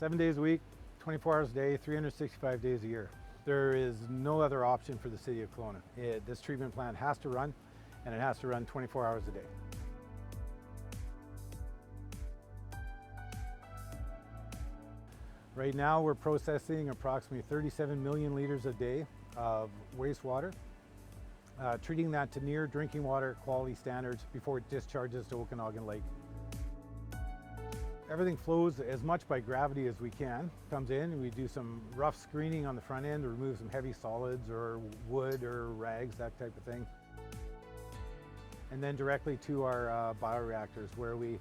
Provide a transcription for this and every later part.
7 days a week, 24 hours a day, 365 days a year. There is no other option for the city of Kelowna. This treatment plant has to run, and it has to run 24 hours a day. Right now we're processing approximately 37 million litres a day of wastewater, treating that to near drinking water quality standards before it discharges to Okanagan Lake. Everything flows as much by gravity as we can. Comes in and we do some rough screening on the front end to remove some heavy solids or wood or rags, that type of thing. And then directly to our bioreactors, where we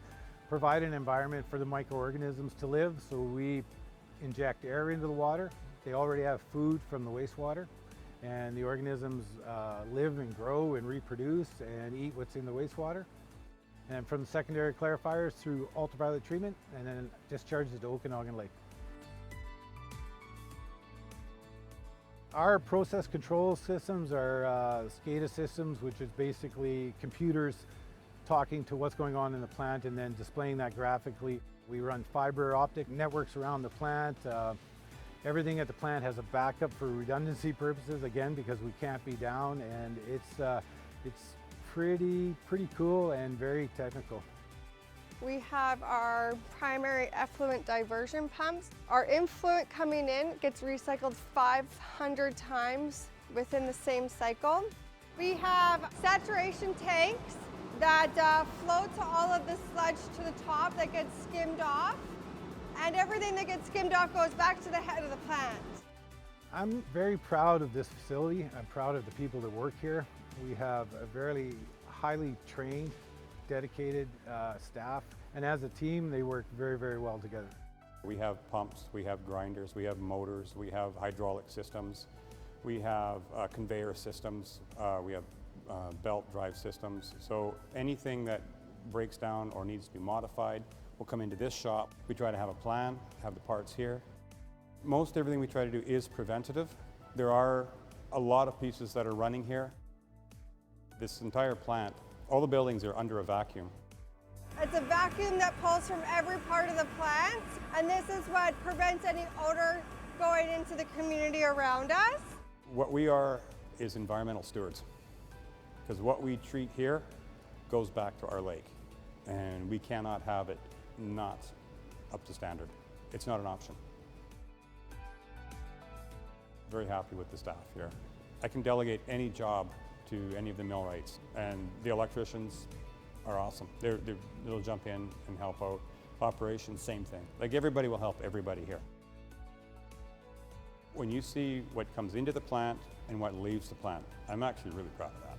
provide an environment for the microorganisms to live. So we inject air into the water. They already have food from the wastewater, and the organisms live and grow and reproduce and eat what's in the wastewater. And from the secondary clarifiers through ultraviolet treatment, and then discharges to Okanagan Lake. Our process control systems are SCADA systems, which is basically computers talking to what's going on in the plant and then displaying that graphically. We run fiber optic networks around the plant. Everything at the plant has a backup for redundancy purposes, again, because we can't be down, and it's pretty cool and very technical. We have our primary effluent diversion pumps. Our influent coming in gets recycled 500 times within the same cycle. We have saturation tanks that float to all of the sludge to the top that gets skimmed off, and everything that gets skimmed off goes back to the head of the plant. I'm very proud of this facility. I'm proud of the people that work here. We have a very highly trained, dedicated staff, and as a team they work very well together. We have pumps, we have grinders, we have motors, we have hydraulic systems, we have conveyor systems, we have belt drive systems. So anything that breaks down or needs to be modified will come into this shop. We try to have a plan, have the parts here. Most everything we try to do is preventative. There are a lot of pieces that are running here. This entire plant, all the buildings are under a vacuum. It's a vacuum that pulls from every part of the plant, and this is what prevents any odor going into the community around us. What we are is environmental stewards, because what we treat here goes back to our lake, and we cannot have it not up to standard. It's not an option. Very happy with the staff here. I can delegate any job to any of the millwrights, and the electricians are awesome. They'll jump in and help out. Operations, same thing. Like, everybody will help everybody here. When you see what comes into the plant and what leaves the plant, I'm actually really proud of that.